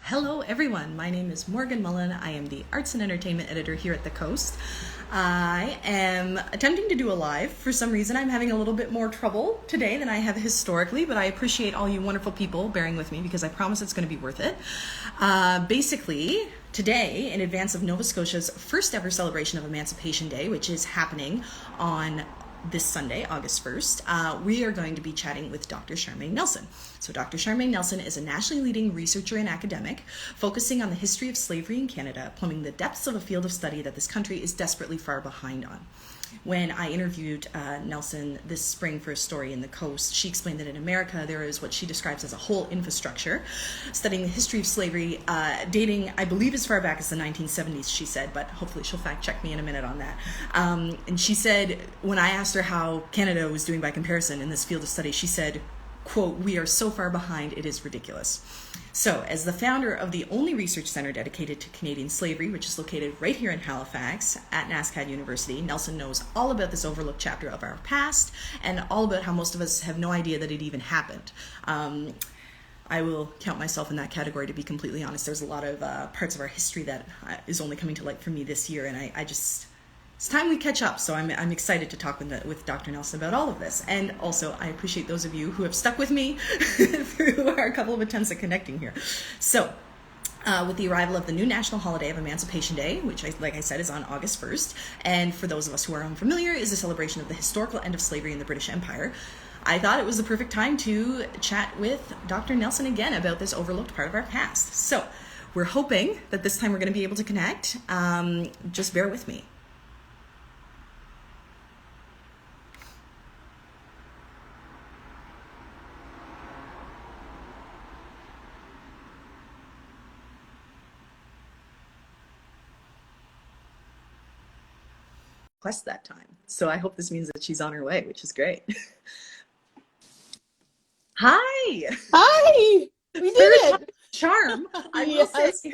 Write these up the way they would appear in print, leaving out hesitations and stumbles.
Hello everyone, my name is Morgan Mullen. I am the Arts and Entertainment Editor here at The Coast. I am attempting to do a live. For some reason I'm having a little bit more trouble today than I have historically, but I appreciate all you wonderful people bearing with me because I promise it's going to be worth it. Basically, today, in advance of Nova Scotia's first ever celebration of Emancipation Day, which is happening on this Sunday, August 1st, we are going to be chatting with Dr. Charmaine Nelson. So Dr. Charmaine Nelson is a nationally leading researcher and academic focusing on the history of slavery in Canada, plumbing the depths of a field of study that this country is desperately far behind on. When I interviewed Nelson this spring for a story in The Coast, she explained that in America there is what she describes as a whole infrastructure studying the history of slavery, dating, I believe, as far back as the 1970s, she said, but hopefully she'll fact check me in a minute on that. And she said, when I asked her how Canada was doing by comparison in this field of study, she said, quote, "We are so far behind, it is ridiculous." So, as the founder of the only research center dedicated to Canadian slavery, which is located right here in Halifax at NSCAD University, Nelson knows all about this overlooked chapter of our past and all about how most of us have no idea that it even happened. I will count myself in that category, to be completely honest. There's a lot of parts of our history that is only coming to light for me this year, and I just... It's time we catch up, so I'm excited to talk with Dr. Nelson about all of this. And also, I appreciate those of you who have stuck with me through our couple of attempts at connecting here. So, with the arrival of the new national holiday of Emancipation Day, which, like I said, is on August 1st, and for those of us who are unfamiliar, is a celebration of the historical end of slavery in the British Empire, I thought it was the perfect time to chat with Dr. Nelson again about this overlooked part of our past. So, we're hoping that this time we're going to be able to connect. Just bear with me. Quest that time. So I hope this means that she's on her way, which is great. Hi! Hi! We did it! Charm. I will say,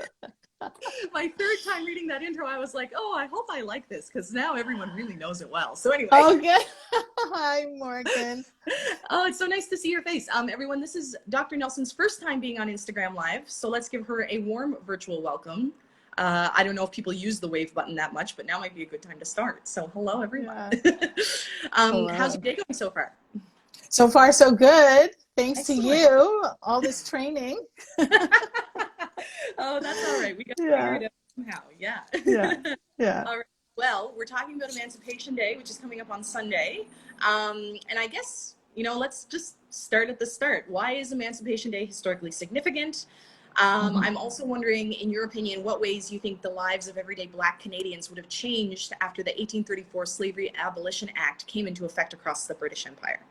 my third time reading that intro, I was like, oh, I hope I like this, because now everyone really knows it well. So anyway. Oh, good. Hi, Morgan. Oh, it's so nice to see your face. Everyone, this is Dr. Nelson's first time being on Instagram Live, so let's give her a warm virtual welcome. I don't know if people use the wave button that much, but now might be a good time to start. So hello, everyone. Yeah. Hello. How's your day going so far? So far, so good. Thanks Excellent. to you, all this training. Oh, that's all right. We got to figure it out somehow. Yeah. Yeah. All right. Well, we're talking about Emancipation Day, which is coming up on Sunday. And I guess, let's just start at the start. Why is Emancipation Day historically significant? I'm also wondering, in your opinion, what ways you think the lives of everyday Black Canadians would have changed after the 1834 Slavery Abolition Act came into effect across the British Empire?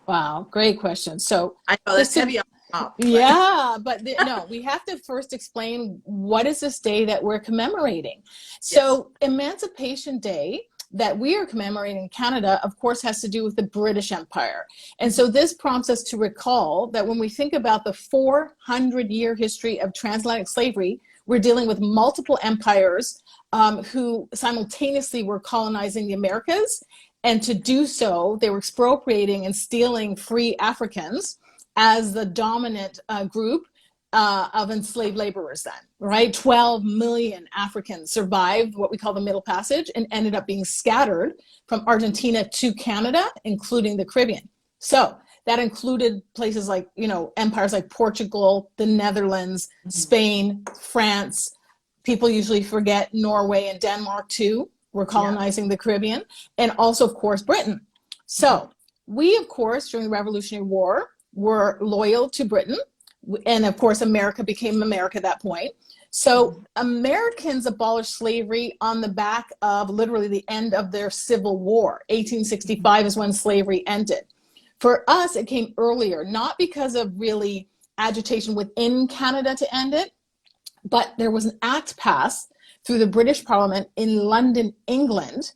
Wow, great question. So I know that's heavy on top. Yeah, but no, we have to first explain what is this day that we're commemorating. So Emancipation Day that we are commemorating in Canada, of course, has to do with the British Empire. And so this prompts us to recall that when we think about the 400-year history of transatlantic slavery, we're dealing with multiple empires who simultaneously were colonizing the Americas. And to do so, they were expropriating and stealing free Africans as the dominant group of enslaved laborers then, right? 12 million Africans survived what we call the Middle Passage and ended up being scattered from Argentina to Canada, including the Caribbean. So that included places like, empires like Portugal, the Netherlands, Spain, France. People usually forget Norway and Denmark too. We're colonizing the Caribbean, and also, of course, Britain. So we, of course, during the Revolutionary War, were loyal to Britain. And of course, America became America at that point. So Americans abolished slavery on the back of literally the end of their Civil War. 1865 is when slavery ended. For us, it came earlier, not because of really agitation within Canada to end it, but there was an act passed through the British Parliament in London, England,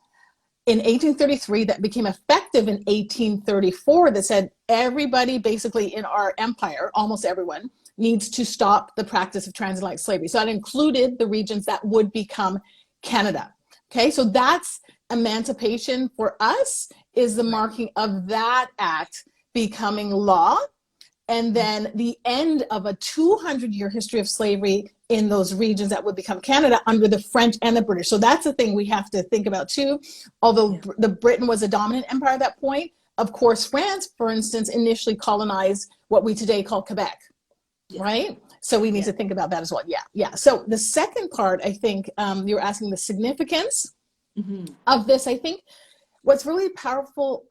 in 1833 that became effective in 1834 that said everybody basically in our empire, almost everyone, needs to stop the practice of transatlantic slavery. So that included the regions that would become Canada. Okay, so that's emancipation for us, is the marking of that act becoming law. and then the end of a 200-year history of slavery in those regions that would become Canada under the French and the British. So that's the thing we have to think about too. Although the Britain was a dominant empire at that point, of course, France, for instance, initially colonized what we today call Quebec, right? So we need to think about that as well. Yeah. So the second part, I think you're asking the significance of this. I think what's really powerful,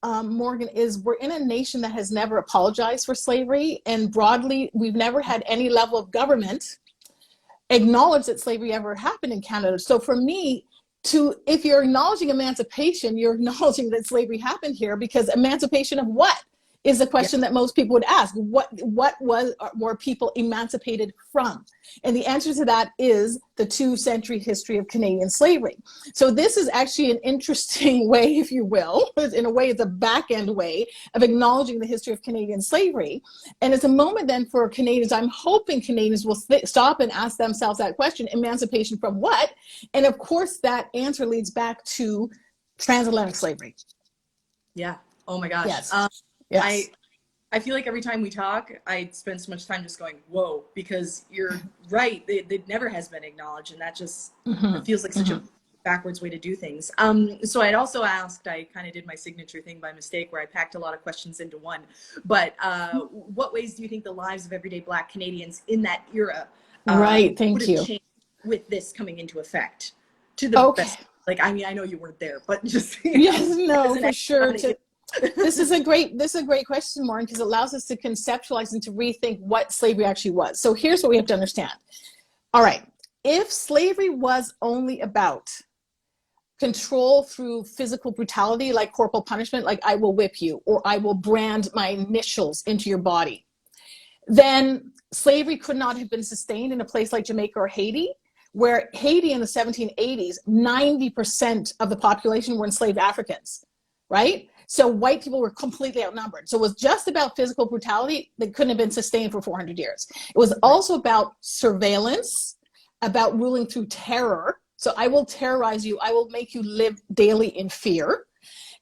Morgan, is we're in a nation that has never apologized for slavery, and broadly, we've never had any level of government acknowledge that slavery ever happened in Canada. So for me, if you're acknowledging emancipation, you're acknowledging that slavery happened here, because emancipation of what is the question that most people would ask. What were people emancipated from? And the answer to that is the 2-century history of Canadian slavery. So this is actually an interesting way, if you will, in a way it's a back-end way of acknowledging the history of Canadian slavery. And it's a moment then for Canadians, I'm hoping Canadians will stop and ask themselves that question, emancipation from what? And of course that answer leads back to transatlantic slavery. Yeah. Oh my gosh. Yes. Yes. I feel like every time we talk, I spend so much time just going, whoa, because you're right. It never has been acknowledged. And that just it feels like such a backwards way to do things. So I'd also asked, I kind of did my signature thing by mistake where I packed a lot of questions into one. But what ways do you think the lives of everyday Black Canadians in that era would have changed with this coming into effect? To the best. Like, I mean, I know you weren't there, but just for sure. This is a great question, Maureen, because it allows us to conceptualize and to rethink what slavery actually was. So here's what we have to understand. All right, if slavery was only about control through physical brutality, like corporal punishment, like I will whip you, or I will brand my initials into your body, then slavery could not have been sustained in a place like Jamaica or Haiti, where Haiti in the 1780s, 90% of the population were enslaved Africans, right? So white people were completely outnumbered. So it was just about physical brutality that couldn't have been sustained for 400 years. It was also about surveillance, about ruling through terror. So I will terrorize you. I will make you live daily in fear.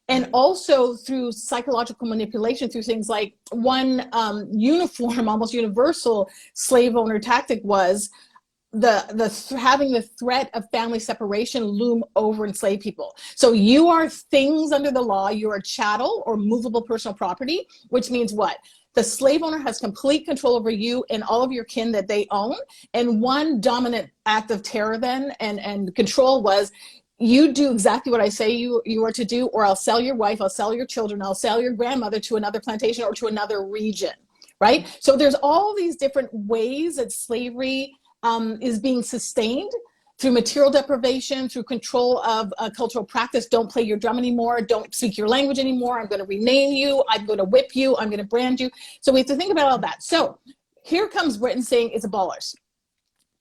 And also through psychological manipulation, through things like one uniform, almost universal slave owner tactic was having the threat of family separation loom over enslaved people. So you are things under the law. You're a chattel or movable personal property, which means what? The slave owner has complete control over you and all of your kin that they own. And one dominant act of terror then and control was, you do exactly what I say you are to do, or I'll sell your wife, I'll sell your children, I'll sell your grandmother to another plantation or to another region, right? So there's all these different ways that slavery is being sustained through material deprivation, through control of cultural practice. Don't play your drum anymore. Don't speak your language anymore. I'm going to rename you. I'm going to whip you. I'm going to brand you. So we have to think about all that. So here comes Britain saying it's abolished.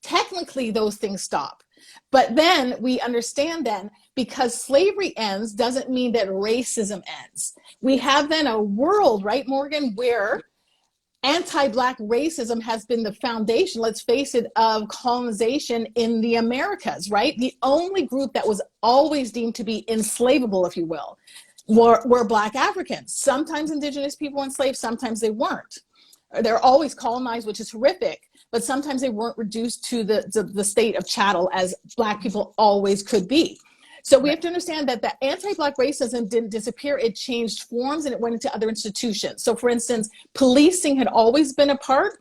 Technically, those things stop. But then we understand then, because slavery ends doesn't mean that racism ends. We have then a world, right, Morgan, where anti-Black racism has been the foundation, let's face it, of colonization in the Americas, right? The only group that was always deemed to be enslavable, if you will, were Black Africans. Sometimes Indigenous people enslaved, sometimes they weren't. They're always colonized, which is horrific, but sometimes they weren't reduced to the state of chattel as Black people always could be. So we have to understand that the anti-Black racism didn't disappear. It changed forms and it went into other institutions. So for instance, policing had always been a part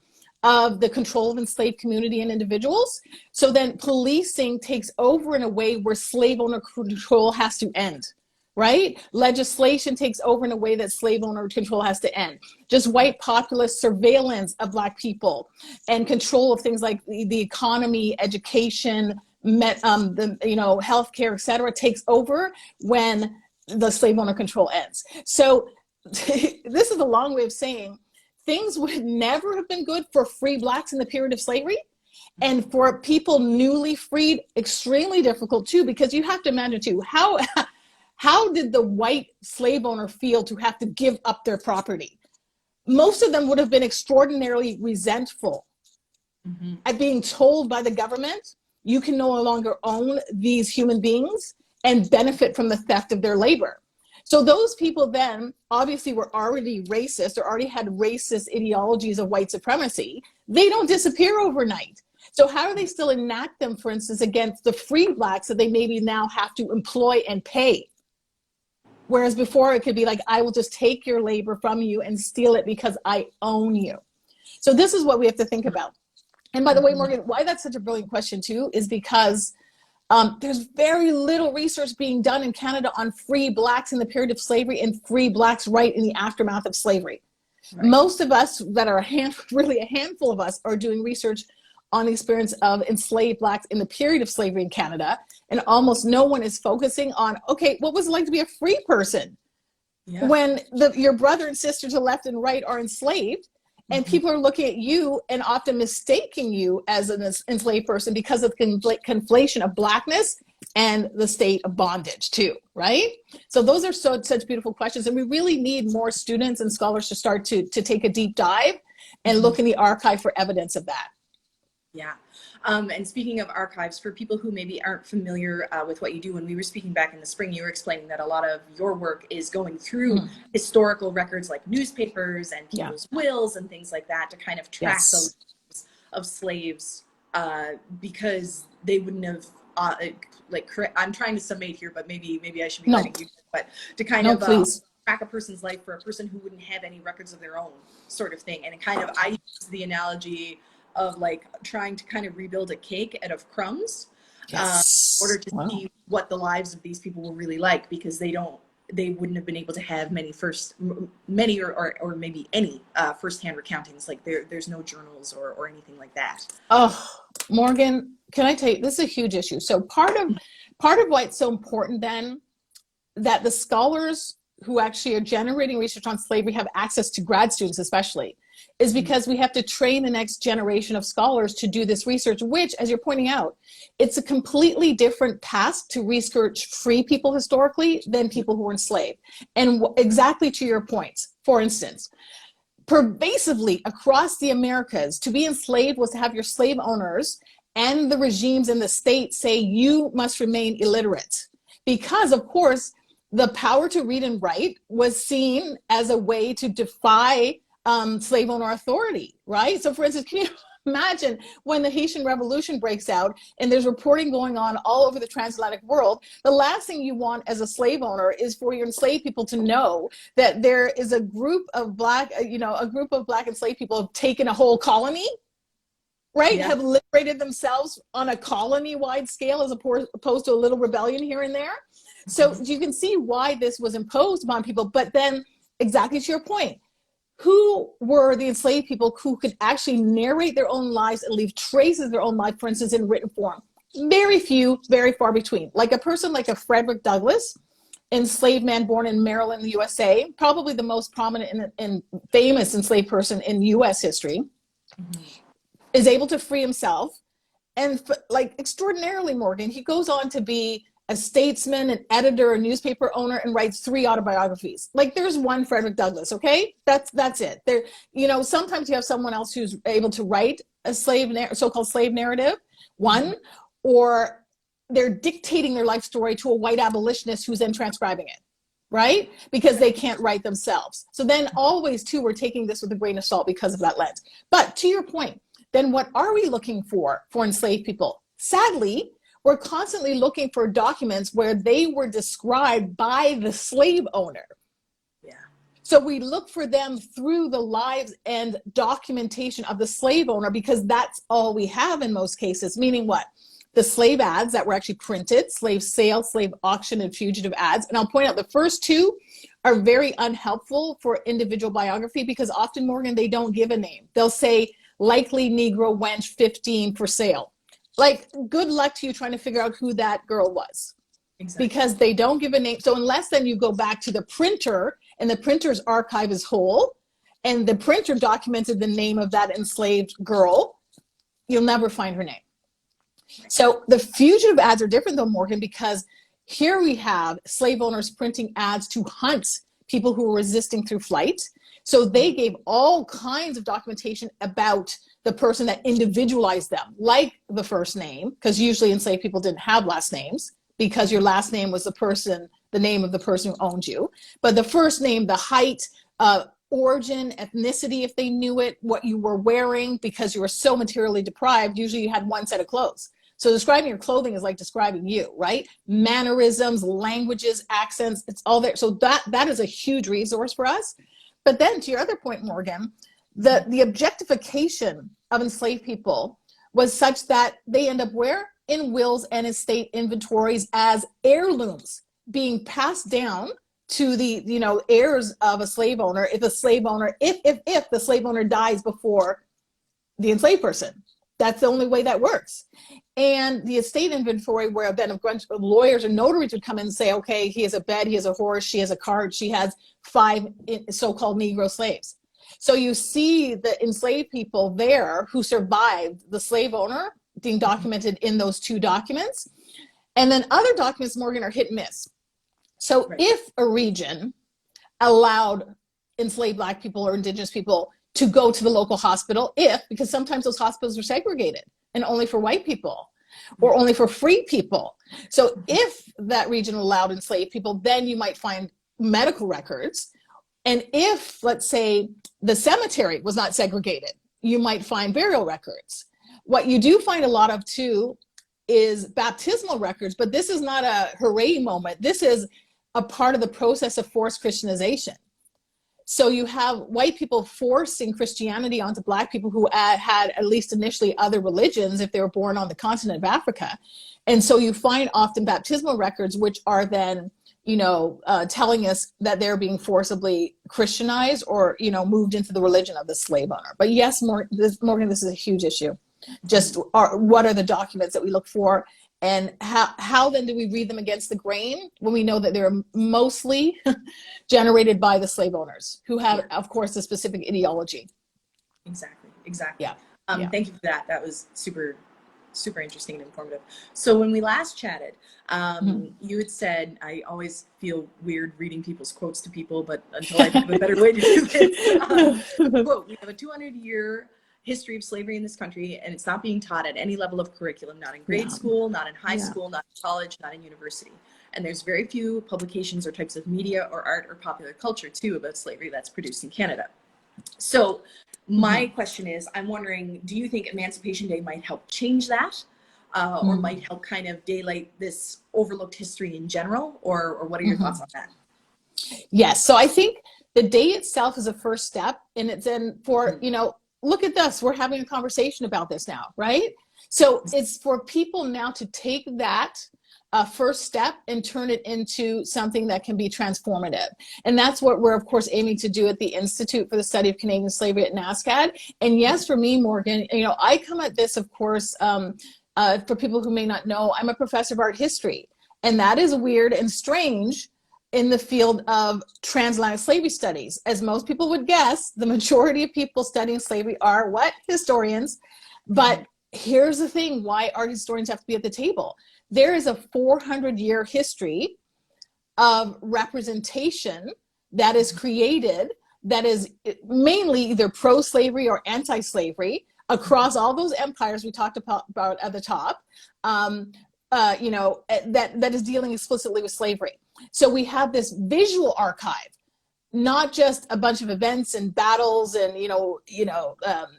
of the control of enslaved community and individuals. So then policing takes over in a way where slave owner control has to end, right? Legislation takes over in a way that slave owner control has to end. Just white populist surveillance of Black people and control of things like the economy, education, healthcare, et cetera, takes over when the slave owner control ends. So this is a long way of saying things would never have been good for free Blacks in the period of slavery. And for people newly freed, extremely difficult too, because you have to imagine too, how did the white slave owner feel to have to give up their property? Most of them would have been extraordinarily resentful at being told by the government, you can no longer own these human beings and benefit from the theft of their labor. So those people then obviously were already racist or already had racist ideologies of white supremacy. They don't disappear overnight. So how do they still enact them, for instance, against the free blacks that they maybe now have to employ and pay? Whereas before it could be like, I will just take your labor from you and steal it because I own you. So this is what we have to think about. And by the way, Morgan, why that's such a brilliant question too is because there's very little research being done in Canada on free blacks in the period of slavery and free blacks right in the aftermath of slavery. Right. Most of us that are really a handful of us are doing research on the experience of enslaved blacks in the period of slavery in Canada. And almost no one is focusing on, okay, what was it like to be a free person when your brother and sister to left and right are enslaved? And people are looking at you and often mistaking you as an enslaved person because of the conflation of blackness and the state of bondage too, right? So those are such beautiful questions. And we really need more students and scholars to start to take a deep dive and look in the archive for evidence of that. Yeah. And speaking of archives, for people who maybe aren't familiar with what you do, when we were speaking back in the spring, you were explaining that a lot of your work is going through historical records like newspapers and people's wills and things like that to kind of track the lives of slaves because they wouldn't have, I'm trying to summate here, but maybe I should be letting you, but to kind of track a person's life for a person who wouldn't have any records of their own sort of thing. And it kind of, I use the analogy of like trying to kind of rebuild a cake out of crumbs in order to see what the lives of these people were really like, because they wouldn't have been able to have many or maybe any firsthand recountings. Like there's no journals or anything like that. Oh, Morgan, can I tell you, this is a huge issue. So part of why it's so important then that the scholars who actually are generating research on slavery have access to grad students especially is because we have to train the next generation of scholars to do this research, which, as you're pointing out, it's a completely different task to research free people historically than people who were enslaved. And exactly to your points, for instance, pervasively across the Americas, to be enslaved was to have your slave owners and the regimes in the state say you must remain illiterate. Because, of course, the power to read and write was seen as a way to defy slave owner authority, right? So for instance, can you imagine when the Haitian Revolution breaks out and there's reporting going on all over the transatlantic world, the last thing you want as a slave owner is for your enslaved people to know that there is a group of black enslaved people have taken a whole colony, right? Have liberated themselves on a colony-wide scale as opposed to a little rebellion here and there. So you can see why this was imposed upon people, but then exactly to your point, who were the enslaved people who could actually narrate their own lives and leave traces of their own life, for instance, in written form? Very few, very far between. Like a person like a Frederick Douglass, enslaved man born in Maryland, USA, probably the most prominent and famous enslaved person in US history, is able to free himself. And like extraordinarily, Morgan, he goes on to be a statesman, an editor, a newspaper owner, and writes 3 autobiographies. Like there's one Frederick Douglass, okay? That's it. There, sometimes you have someone else who's able to write a so-called slave narrative, or they're dictating their life story to a white abolitionist who's then transcribing it, right? Because they can't write themselves. So then always too, we're taking this with a grain of salt because of that lens. But to your point, then what are we looking for enslaved people? Sadly, we're constantly looking for documents where they were described by the slave owner. So we look for them through the lives and documentation of the slave owner because that's all we have in most cases, meaning what? The slave ads that were actually printed, slave sale, slave auction, and fugitive ads. And I'll point out the first 2 are very unhelpful for individual biography because often, Morgan, they don't give a name. They'll say, likely Negro wench 15 for sale. Like, good luck to you trying to figure out who that girl was. Exactly. Because they don't give a name. So unless then you go back to the printer and the printer's archive is whole and the printer documented the name of that enslaved girl, you'll never find her name. So the fugitive ads are different though, Morgan, because here we have slave owners printing ads to hunt people who were resisting through flight. So they gave all kinds of documentation about the person that individualized them, like the first name, because usually enslaved people didn't have last names, because your last name was the person the name of the person who owned you, but the first name, the height, origin, ethnicity, if they knew it, what you were wearing, because you were so materially deprived. Usually you had one set of clothes. So describing your clothing is like describing you, right? Mannerisms, languages, accents, it's all there. So that is a huge resource for us. But then to your other point, Morgan, the objectification of enslaved people was such that they end up where? In wills and estate inventories as heirlooms being passed down to the, you know, heirs of a slave owner if the slave owner dies before the enslaved person. That's the only way that works. And the estate inventory, where then a bunch of lawyers or notaries would come in and say, okay, he has a bed, he has a horse, she has a cart, she has 5 so-called Negro slaves. So you see the enslaved people there who survived the slave owner being documented in those 2 documents. And then other documents, Morgan, are hit and miss. So Right. if a region allowed enslaved Black people or Indigenous people to go to the local hospital, because sometimes those hospitals are segregated and only for white people or only for free people. So if that region allowed enslaved people, then you might find medical records. And if, let's say, the cemetery was not segregated, you might find burial records. What you do find a lot of too is baptismal records, but this is not a hooray moment. This is a part of the process of forced Christianization. So you have white people forcing Christianity onto Black people who had at least initially other religions if they were born on the continent of Africa. And so you find often baptismal records, which are then, you know, telling us that they're being forcibly Christianized or, you know, moved into the religion of the slave owner. But yes, Morgan, this is a huge issue. Just what are the documents that we look for, and how then do we read them against the grain when we know that they're mostly generated by the slave owners who have, of course, a specific ideology. Exactly. Yeah. Thank you for that. That was super interesting and informative. So when we last chatted, you had said, I always feel weird reading people's quotes to people, but until I think of a better way to do this, quote, we have a 200-year history of slavery in this country, and it's not being taught at any level of curriculum, not in grade school, not in high school, not in college, not in university. And there's very few publications or types of media or art or popular culture too about slavery that's produced in Canada. So my question is, I'm wondering, do you think Emancipation Day might help change that? Or might help kind of daylight this overlooked history in general? Or what are your thoughts on that? Yes, so I think the day itself is a first step, and it's in for, you know, look at this, we're having a conversation about this now, right? So it's for people now to take that first step and turn it into something that can be transformative. And that's what we're, of course, aiming to do at the Institute for the Study of Canadian Slavery at NASCAD. And yes, for me, Morgan, you know, I come at this, of course, for people who may not know, I'm a professor of art history. And that is weird and strange in the field of transatlantic slavery studies. As most people would guess, the majority of people studying slavery are what? Historians. But here's the thing, why art historians have to be at the table. There is a 400-year history of representation that is created that is mainly either pro-slavery or anti-slavery across all those empires we talked about at the top, you know, that is dealing explicitly with slavery. So we have this visual archive, not just a bunch of events and battles and,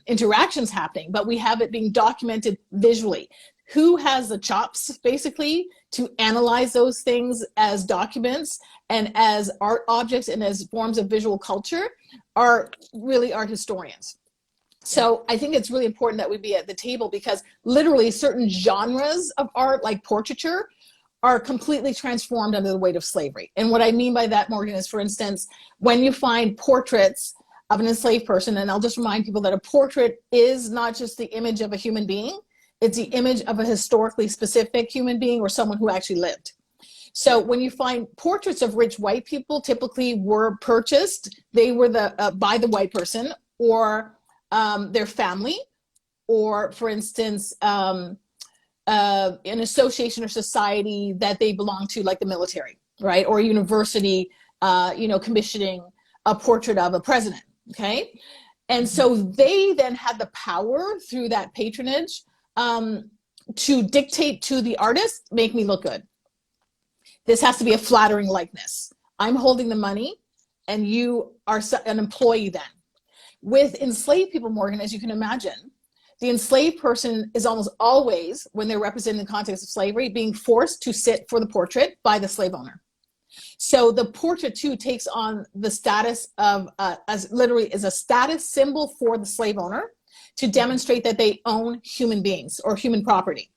interactions happening, but we have it being documented visually. Who has the chops, basically, to analyze those things as documents and as art objects and as forms of visual culture are really art historians. So I think it's really important that we be at the table, because literally certain genres of art, like portraiture, are completely transformed under the weight of slavery. And what I mean by that, Morgan, is, for instance, when you find portraits of an enslaved person, and I'll just remind people that a portrait is not just the image of a human being, it's the image of a historically specific human being or someone who actually lived. So when you find portraits of rich white people, typically were purchased, they were by the white person or their family, or, for instance, an association or society that they belong to, like the military, right? Or a university, commissioning a portrait of a president, okay? And so they then had the power through that patronage to dictate to the artist, make me look good. This has to be a flattering likeness. I'm holding the money and you are an employee then. With enslaved people, Morgan, as you can imagine, the enslaved person is almost always, when they're represented in the context of slavery, being forced to sit for the portrait by the slave owner. So the portrait too takes on the status of, as literally is a status symbol for the slave owner to demonstrate that they own human beings or human property.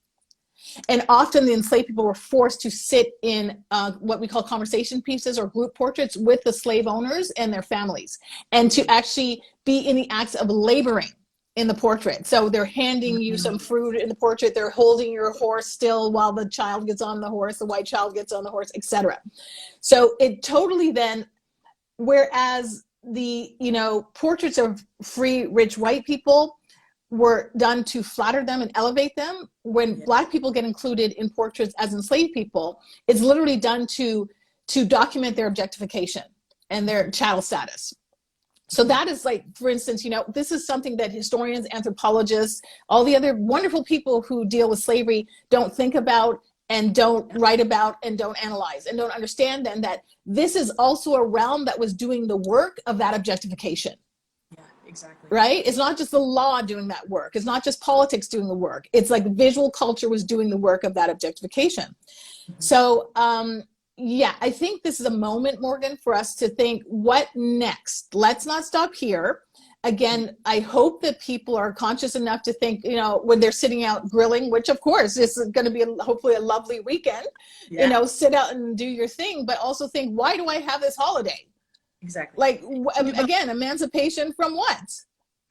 And often the enslaved people were forced to sit in what we call conversation pieces or group portraits with the slave owners and their families, and to actually be in the acts of laboring in the portrait. So they're handing you some fruit in the portrait, they're holding your horse still while the child gets on the horse, the white child gets on the horse, etc. So it totally then, whereas the, you know, portraits of free, rich white people were done to flatter them and elevate them, when Black people get included in portraits as enslaved people, it's literally done to document their objectification and their chattel status. So that is like, for instance, you know, this is something that historians, anthropologists, all the other wonderful people who deal with slavery don't think about and don't write about and don't analyze and don't understand then that this is also a realm that was doing the work of that objectification. Exactly. Right? It's not just the law doing that work. It's not just politics doing the work. It's like visual culture was doing the work of that objectification. So, yeah, I think this is a moment, Morgan, for us to think, what next? Let's not stop here. Again, I hope that people are conscious enough to think, you know, when they're sitting out grilling, which of course is going to be hopefully a lovely weekend, you know, sit out and do your thing, but also think, why do I have this holiday? Exactly. Like, again, emancipation from what?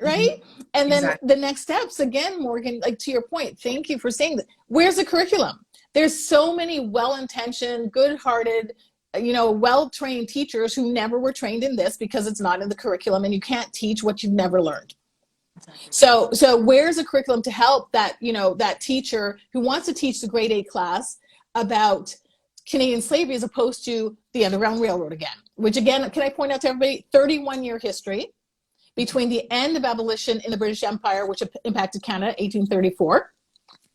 Right? And then the next steps, again, Morgan, like to your point, thank you for saying that. Where's the curriculum? There's so many well-intentioned, good-hearted, you know, well-trained teachers who never were trained in this because it's not in the curriculum and you can't teach what you've never learned. So where's a curriculum to help that, you know, that teacher who wants to teach the grade 8 class about Canadian slavery as opposed to the Underground Railroad again, which again, can I point out to everybody, 31-year history between the end of abolition in the British Empire, which impacted Canada, 1834,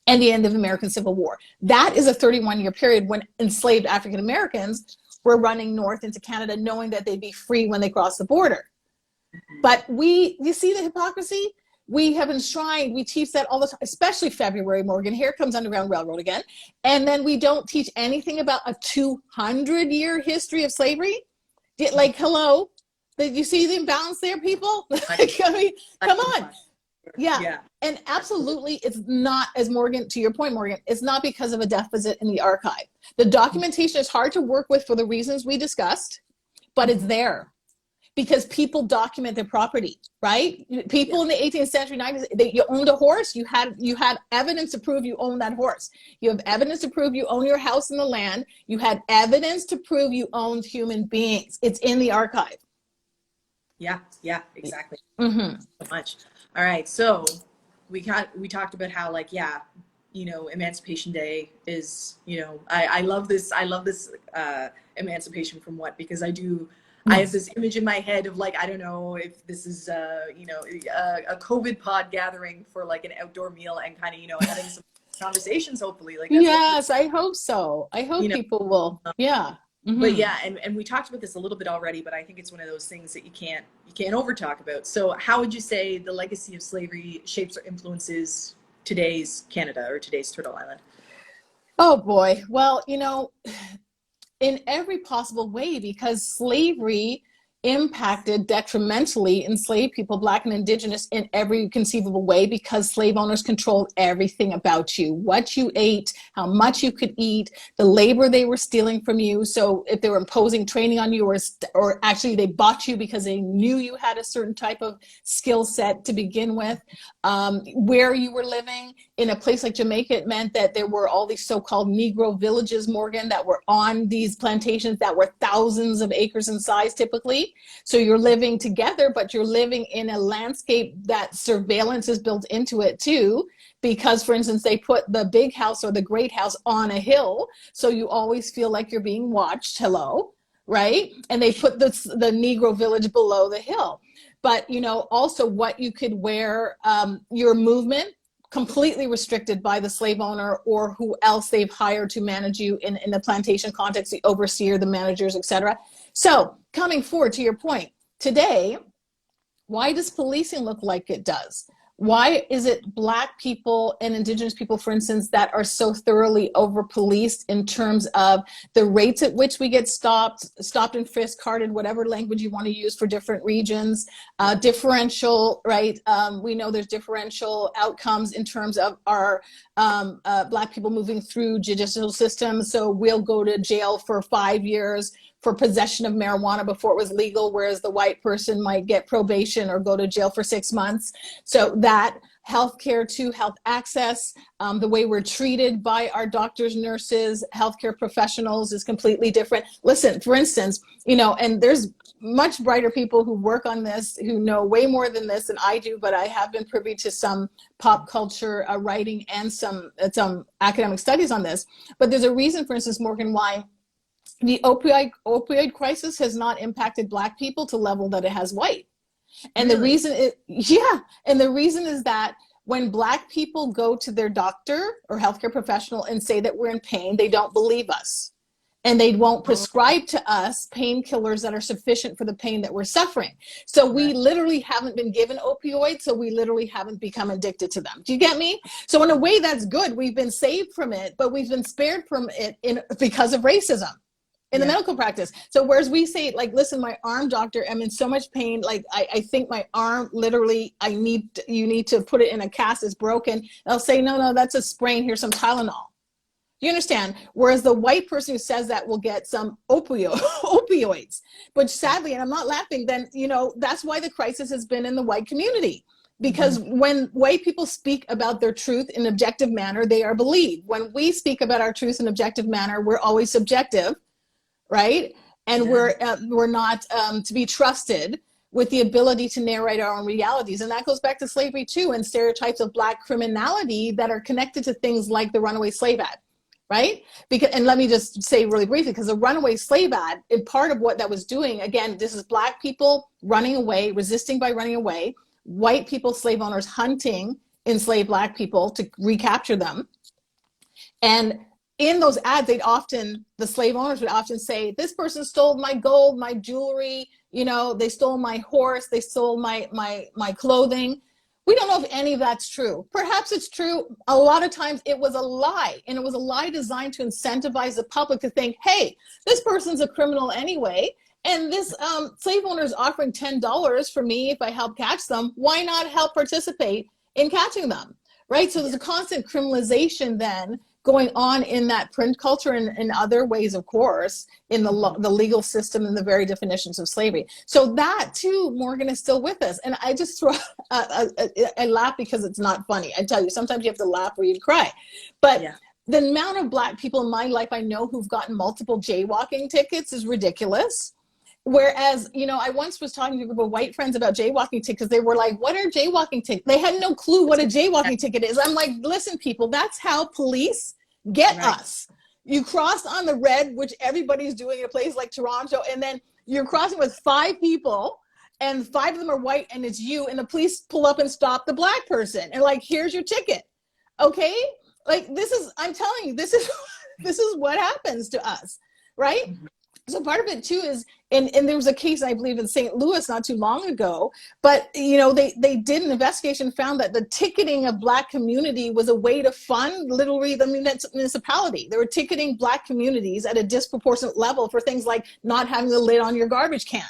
and the end of American Civil War. That is a 31-year period when enslaved African Americans were running north into Canada, knowing that they'd be free when they crossed the border. But you see the hypocrisy? We have enshrined, we teach that all the time, especially February, Morgan. Here comes Underground Railroad again. And then we don't teach anything about a 200-year history of slavery. Like, hello, did you see the imbalance there, people? Like, I mean, come on. Yeah. And absolutely, it's not, as Morgan, to your point, Morgan, it's not because of a deficit in the archive. The documentation is hard to work with for the reasons we discussed, but it's there. Because people document their property, right? People in the 18th century, 19th, you owned a horse, you had evidence to prove you owned that horse. You have evidence to prove you own your house and the land. You had evidence to prove you owned human beings. It's in the archive. Yeah, exactly. So much. All right, so we talked about how, like, yeah, you know, Emancipation Day is, you know, I love this emancipation from what, because I have this image in my head of, like, I don't know if this is, you know, a COVID pod gathering for like an outdoor meal and kind of, you know, having some conversations, hopefully. Like, yes, I hope so. I hope people will. Yeah. But yeah, and we talked about this a little bit already, but I think it's one of those things that you can't over talk about. So how would you say the legacy of slavery shapes or influences today's Canada or today's Turtle Island? Oh boy. Well, you know, in every possible way, because slavery impacted detrimentally enslaved people, Black and Indigenous, in every conceivable way, because slave owners controlled everything about you, what you ate, how much you could eat, the labor they were stealing from you. So if they were imposing training on you, or actually they bought you because they knew you had a certain type of skill set to begin with, where you were living. In a place like Jamaica, it meant that there were all these so-called Negro villages, Morgan, that were on these plantations that were thousands of acres in size typically. So you're living together, but you're living in a landscape that surveillance is built into it too, because, for instance, they put the big house or the great house on a hill, so you always feel like you're being watched. Hello, right? And they put the Negro village below the hill. But, you know, also what you could wear, your movement, completely restricted by the slave owner or who else they've hired to manage you in the plantation context, the overseer, the managers, etc. So coming forward to your point, today, why does policing look like it does? Why is it Black people and Indigenous people, for instance, that are so thoroughly over-policed in terms of the rates at which we get stopped and frisked, carded, whatever language you want to use for different regions, differential, right? We know there's differential outcomes in terms of our Black people moving through judicial systems. So we'll go to jail for 5 years for possession of marijuana before it was legal, whereas the white person might get probation or go to jail for 6 months. So that healthcare to health access, the way we're treated by our doctors, nurses, healthcare professionals is completely different. Listen, for instance, you know, and there's much brighter people who work on this, who know way more than this than I do, but I have been privy to some pop culture writing and some academic studies on this. But there's a reason, for instance, Morgan, why the opioid crisis has not impacted Black people to level that it has white. And the reason is that when Black people go to their doctor or healthcare professional and say that we're in pain, they don't believe us. And they won't prescribe to us painkillers that are sufficient for the pain that we're suffering. So we literally haven't been given opioids, so we literally haven't become addicted to them. Do you get me? So in a way, that's good. We've been saved from it, but we've been spared from it because of racism in the medical practice. So whereas we say, like, listen, my arm, doctor, I'm in so much pain. Like, I think my arm, literally, you need to put it in a cast, it's broken. They'll say, no, that's a sprain. Here's some Tylenol. You understand? Whereas the white person who says that will get some opioids. But sadly, and I'm not laughing, then, you know, that's why the crisis has been in the white community. Because when white people speak about their truth in an objective manner, they are believed. When we speak about our truth in an objective manner, we're always subjective. Right? And we're not to be trusted with the ability to narrate our own realities. And that goes back to slavery too, and stereotypes of Black criminality that are connected to things like the runaway slave ad, right? Because, and let me just say really briefly, because the runaway slave ad, and part of what that was doing, again, this is Black people running away, resisting by running away, white people, slave owners hunting enslaved Black people to recapture them. And in those ads, the slave owners would often say, this person stole my gold, my jewelry, you know, they stole my horse, they stole my clothing. We don't know if any of that's true. Perhaps it's true. A lot of times it was a lie, and it was a lie designed to incentivize the public to think, hey, this person's a criminal anyway, and this slave owner is offering $10 for me if I help catch them. Why not help participate in catching them, right? So there's a constant criminalization then going on in that print culture and in other ways, of course, in the legal system and the very definitions of slavery. So that too, Morgan, is still with us. And I just I laugh because it's not funny. I tell you, sometimes you have to laugh or you cry. But the amount of Black people in my life I know who've gotten multiple jaywalking tickets is ridiculous. Whereas, you know, I once was talking to a group of white friends about jaywalking tickets. They were like, what are jaywalking tickets? They had no clue what a jaywalking ticket is. I'm like, listen, people, that's how police get us. You cross on the red, which everybody's doing in a place like Toronto, and then you're crossing with 5 people, and 5 of them are white, and it's you, and the police pull up and stop the Black person, and like, here's your ticket. Okay? Like, this is, I'm telling you, this is what happens to us, right? So part of it too is, and there was a case, I believe, in St. Louis not too long ago, but, you know, they did an investigation, found that the ticketing of Black community was a way to fund literally the municipality. They were ticketing Black communities at a disproportionate level for things like not having the lid on your garbage can.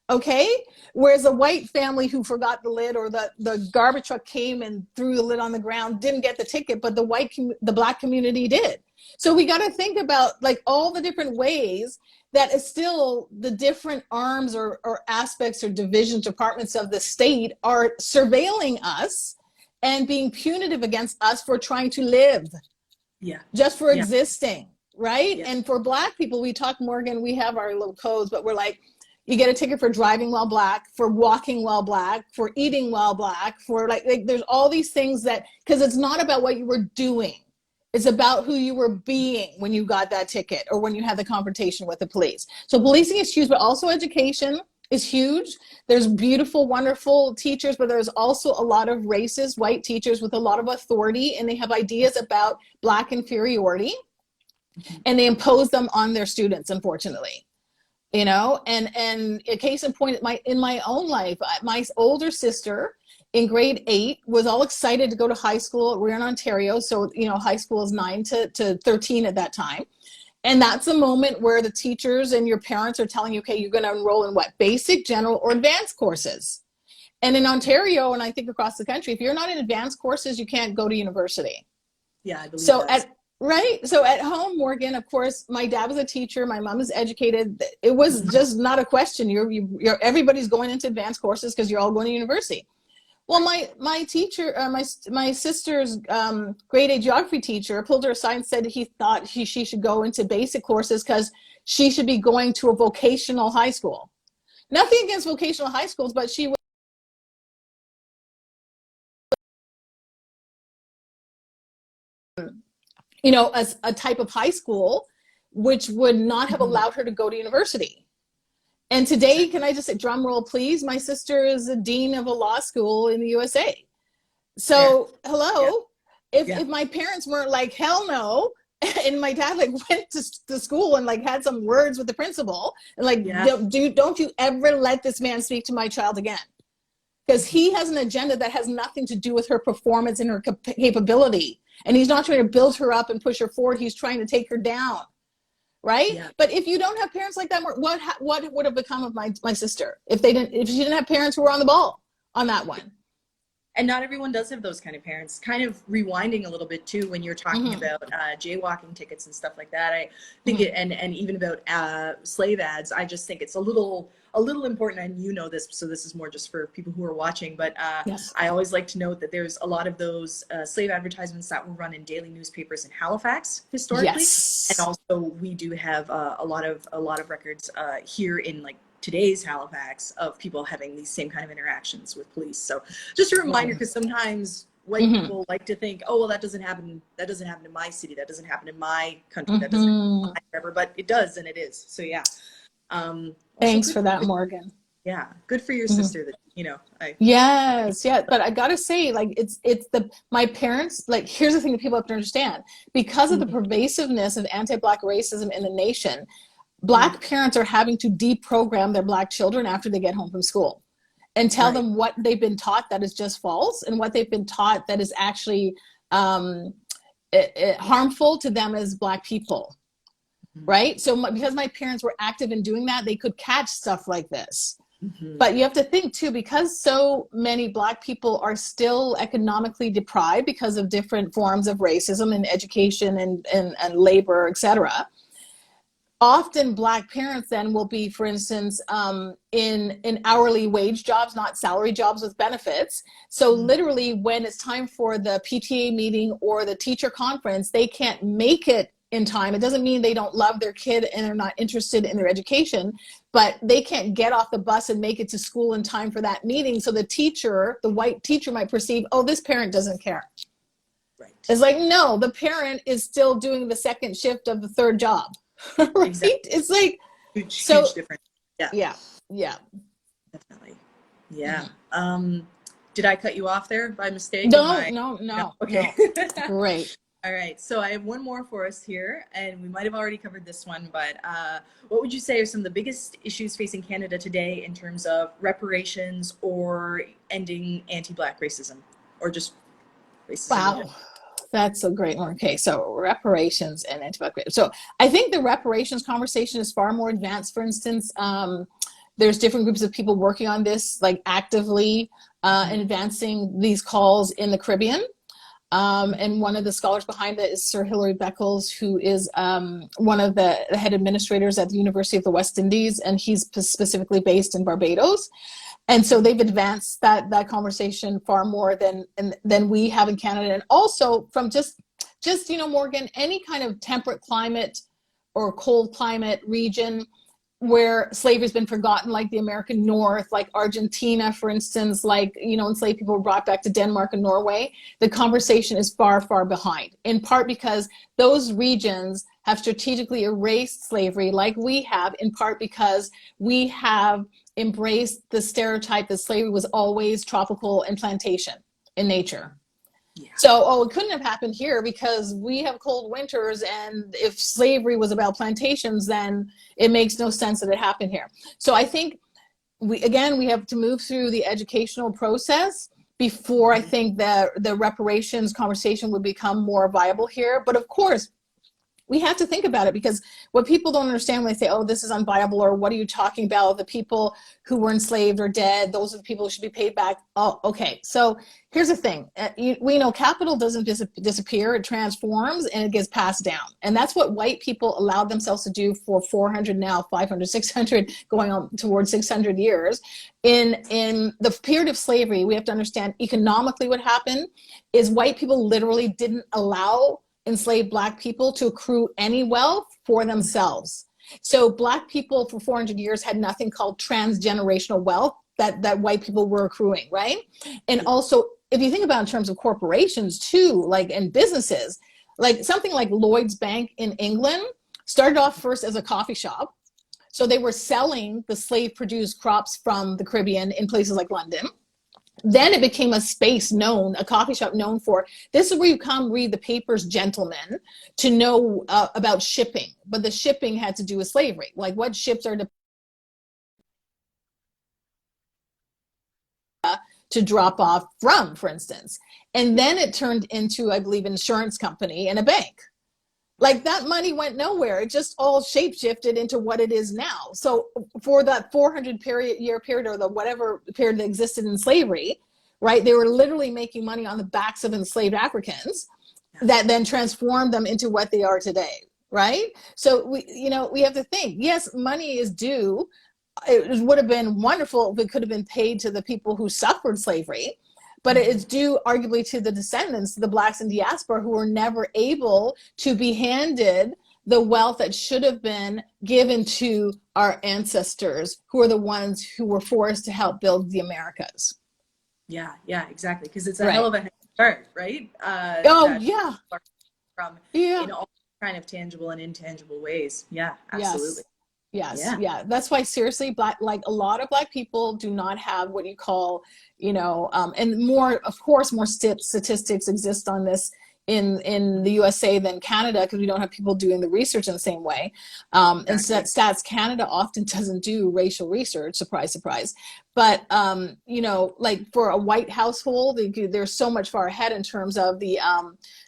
Okay? Whereas a white family who forgot the lid, or the garbage truck came and threw the lid on the ground, didn't get the ticket, but the Black community did. So we got to think about, like, all the different ways that is still the different arms or aspects or divisions, departments of the state are surveilling us and being punitive against us for trying to live, just for existing, right? And for Black people, we talk, Morgan, we have our little codes, but we're like, you get a ticket for driving while Black, for walking while Black, for eating while Black, for like there's all these things that, because it's not about what you were doing. It's about who you were being when you got that ticket or when you had the confrontation with the police. So policing is huge, but also education, is huge. There's beautiful, wonderful teachers, but there's also a lot of racist white teachers with a lot of authority, and they have ideas about Black inferiority, and they impose them on their students, unfortunately. You know, and a case in point, in my own life, my older sister in grade 8 was all excited to go to high school. We're in Ontario, so you know, high school is 9 to 13 at that time. And that's the moment where the teachers and your parents are telling you, okay, you're going to enroll in what? Basic, general, or advanced courses. And in Ontario, and I think across the country, if you're not in advanced courses, you can't go to university. Yeah, I believe so that. Right. So at home, Morgan, of course, my dad was a teacher. My mom is educated. It was just not a question. Everybody's going into advanced courses because you're all going to university. Well, my teacher, my sister's grade 8 geography teacher pulled her aside and said he thought she should go into basic courses because she should be going to a vocational high school. Nothing against vocational high schools, but she was, you know, a type of high school which would not have allowed her to go to university. And today, can I just say, drum roll, please? My sister is a dean of a law school in the USA. So, hello, if my parents weren't like, hell no, and my dad like went to school and like had some words with the principal and like, don't you ever let this man speak to my child again. Because he has an agenda that has nothing to do with her performance and her capability. And he's not trying to build her up and push her forward. He's trying to take her down. Right. Yeah. But if you don't have parents like that, what would have become of my sister if she didn't have parents who were on the ball on that one? And not everyone does have those kind of parents. Kind of rewinding a little bit too, when you're talking about jaywalking tickets and stuff like that. I think and even about slave ads. I just think it's a little important, and you know this, so this is more just for people who are watching. But I always like to note that there's a lot of those slave advertisements that were run in daily newspapers in Halifax historically, and also we do have a lot of records here in like today's Halifax of people having these same kind of interactions with police. So just a reminder, because sometimes white people like to think, oh well, that doesn't happen in my city, that doesn't happen in my country, that doesn't happen in my whatever, but it does, and it is. So yeah. Thanks for that, Morgan. Yeah, good for your sister that, you know. Yes, but I gotta say, like, it's my parents, like, here's the thing that people have to understand. Because of the pervasiveness of anti-Black racism in the nation, Black parents are having to deprogram their Black children after they get home from school and tell them what they've been taught that is just false, and what they've been taught that is actually harmful to them as Black people. Right? So because my parents were active in doing that, they could catch stuff like this. But you have to think too, because so many Black people are still economically deprived because of different forms of racism and education and labor, etc. Often Black parents then will be, for instance, in hourly wage jobs, not salary jobs with benefits. So literally when it's time for the PTA meeting or the teacher conference, they can't make it in time. It doesn't mean they don't love their kid and they're not interested in their education, but they can't get off the bus and make it to school in time for that meeting. So the teacher, the white teacher, might perceive, oh, this parent doesn't care. Right. It's like, no, the parent is still doing the second shift of the third job. Right? Exactly. It's like huge difference. Yeah. Definitely. Yeah. Did I cut you off there by mistake? No. Okay. No. Great. All right, so I have one more for us here, and we might have already covered this one, but what would you say are some of the biggest issues facing Canada today in terms of reparations or ending anti-Black racism, or just racism? Wow, that's a great one. Okay, so reparations and anti-Black racism. So I think the reparations conversation is far more advanced. For instance, there's different groups of people working on this, like actively advancing these calls in the Caribbean. And one of the scholars behind it is Sir Hilary Beckles, who is one of the head administrators at the University of the West Indies, and he's specifically based in Barbados. And so they've advanced that conversation far more than we have in Canada. And also from just you know, Morgan, any kind of temperate climate or cold climate region where slavery has been forgotten, like the American North, like Argentina, for instance, like, you know, enslaved people were brought back to Denmark and Norway, the conversation is far, far behind, in part because those regions have strategically erased slavery like we have, in part because we have embraced the stereotype that slavery was always tropical and plantation in nature. Yeah. So, it couldn't have happened here because we have cold winters, and if slavery was about plantations, then it makes no sense that it happened here. So I think we have to move through the educational process before I think that the reparations conversation would become more viable here. But of course, we have to think about it, because what people don't understand when they say, oh, this is unviable, or what are you talking about? The people who were enslaved are dead. Those are the people who should be paid back. Oh, okay. So here's the thing. We know capital doesn't disappear. It transforms and it gets passed down. And that's what white people allowed themselves to do for 400, now 500, 600, going on towards 600 years. In the period of slavery, we have to understand economically what happened is white people literally didn't allow enslaved Black people to accrue any wealth for themselves. So Black people for 400 years had nothing called transgenerational wealth that white people were accruing, right? And also, if you think about in terms of corporations too, like, and businesses, like something like Lloyd's Bank in England started off first as a coffee shop. So they were selling the slave-produced crops from the Caribbean in places like London. Then it became a space known, a coffee shop known for, this is where you come read the papers, gentlemen, to know about shipping. But the shipping had to do with slavery. Like what ships are to drop off from, for instance. And then it turned into, I believe, an insurance company and a bank. Like that money went nowhere. It just all shape-shifted into what it is now. So for that 400-year period, or the whatever period that existed in slavery, right, they were literally making money on the backs of enslaved Africans that then transformed them into what they are today, right? So we have to think, yes, money is due. It would have been wonderful if it could have been paid to the people who suffered slavery, but it is due arguably to the descendants, the Blacks in diaspora, who were never able to be handed the wealth that should have been given to our ancestors, who are the ones who were forced to help build the Americas. Yeah, exactly. Because it's a hell of a head start, right? From in all kind of tangible and intangible ways. Yeah, absolutely. Yes. That's why, seriously, like a lot of Black people do not have what you call, and more, of course, more statistics exist on this in the USA than Canada, because we don't have people doing the research in the same way. Exactly. And Stats Canada often doesn't do racial research, surprise, surprise. But, like for a white household, they're so much far ahead in terms of the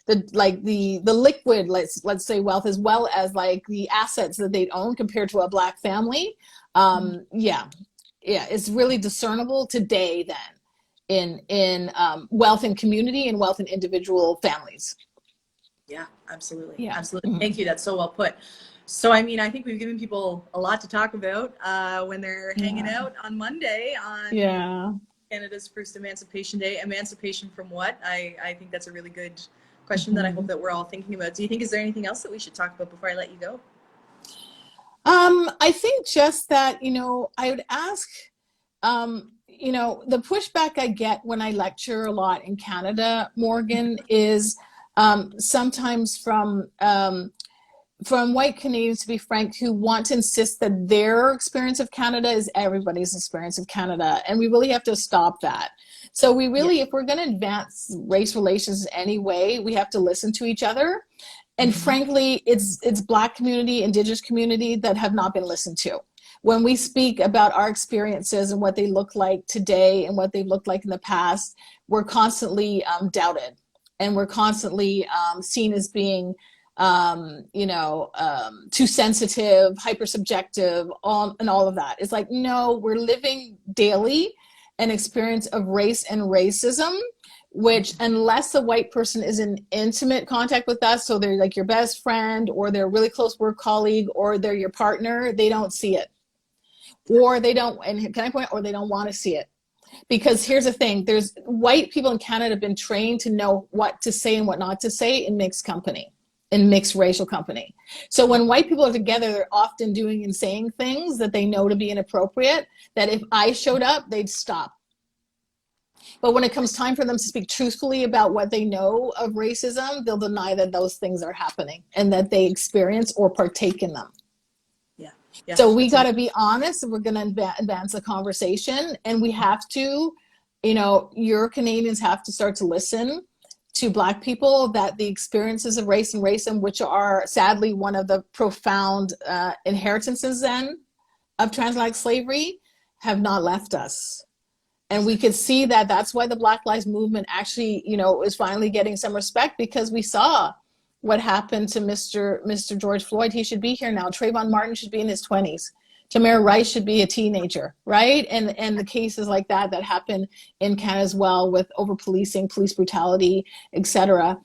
liquid, let's say, wealth, as well as like the assets that they own compared to a Black family. It's really discernible today then in wealth in community and wealth in individual families. Yeah, absolutely. Yeah. Absolutely. Thank you. That's so well put. So, I mean, I think we've given people a lot to talk about when they're hanging out on Monday on Canada's first Emancipation Day. Emancipation from what? I think that's a really good question that I hope that we're all thinking about. Do you think, is there anything else that we should talk about before I let you go? I think just that, I would ask, the pushback I get when I lecture a lot in Canada, Morgan, is sometimes from white Canadians, to be frank, who want to insist that their experience of Canada is everybody's experience of Canada. And we really have to stop that. So we really, if we're going to advance race relations in any way, we have to listen to each other. And frankly, it's Black community, Indigenous community that have not been listened to. When we speak about our experiences and what they look like today and what they've looked like in the past, we're constantly doubted, and we're constantly seen as being, too sensitive, hypersubjective, and all of that. It's like, no, we're living daily an experience of race and racism, which, unless a white person is in intimate contact with us, so they're like your best friend, or they're a really close work colleague, or they're your partner, they don't see it. Or they don't, and can I point, or they don't want to see it. Because here's the thing, there's white people in Canada have been trained to know what to say and what not to say in mixed company, in mixed racial company. So when white people are together, they're often doing and saying things that they know to be inappropriate, that if I showed up, they'd stop. But when it comes time for them to speak truthfully about what they know of racism, they'll deny that those things are happening and that they experience or partake in them. Yeah, Yeah, So we got to be honest. We're going to advance the conversation, and we have to, your Canadians have to start to listen to Black people, that the experiences of race and racism, which are sadly one of the profound inheritances then of transatlantic slavery, have not left us. And we could see that that's why the Black Lives Movement actually, is finally getting some respect, because we saw what happened to Mr. George Floyd. He should be here now. Trayvon Martin should be in his 20s. Tamir Rice should be a teenager, right? And the cases like that happen in Canada as well, with over-policing, police brutality, etc.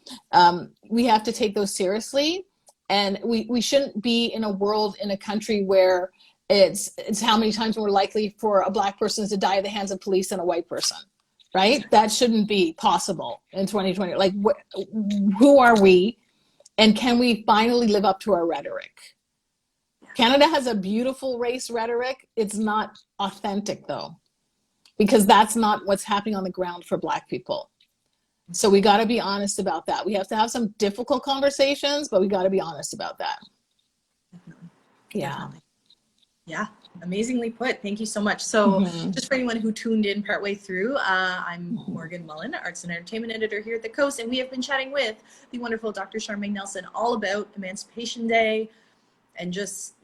We have to take those seriously. And we shouldn't be in a world, in a country where it's how many times more likely for a Black person to die at the hands of police than a white person, right? That shouldn't be possible in 2020. Like, who are we? And can we finally live up to our rhetoric? Canada has a beautiful race rhetoric. It's not authentic, though, because that's not what's happening on the ground for Black people. So we got to be honest about that. We have to have some difficult conversations, but we got to be honest about that. Definitely. Yeah. Definitely. Yeah, amazingly put. Thank you so much. So just for anyone who tuned in partway through, I'm Morgan Mullen, Arts and Entertainment Editor here at the Coast, and we have been chatting with the wonderful Dr. Charmaine Nelson all about Emancipation Day and just,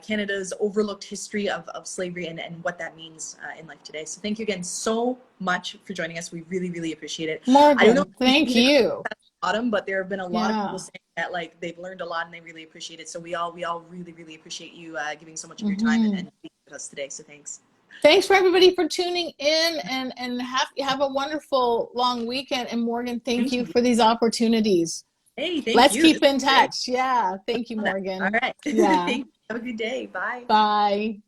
Canada's overlooked history of slavery and what that means in life today. So thank you again so much for joining us. We really, really appreciate it. Morgan, I don't know thank you. But there have been a lot of people saying that they've learned a lot and they really appreciate it. So we all really, really appreciate you giving so much of your time and being with us today. So thanks. Thanks for everybody for tuning in, and have a wonderful long weekend. And Morgan, thank you for these opportunities. Hey, thank you. Let's keep in touch. Yeah. Thank you, Morgan. All right. Yeah. Have a good day. Bye. Bye.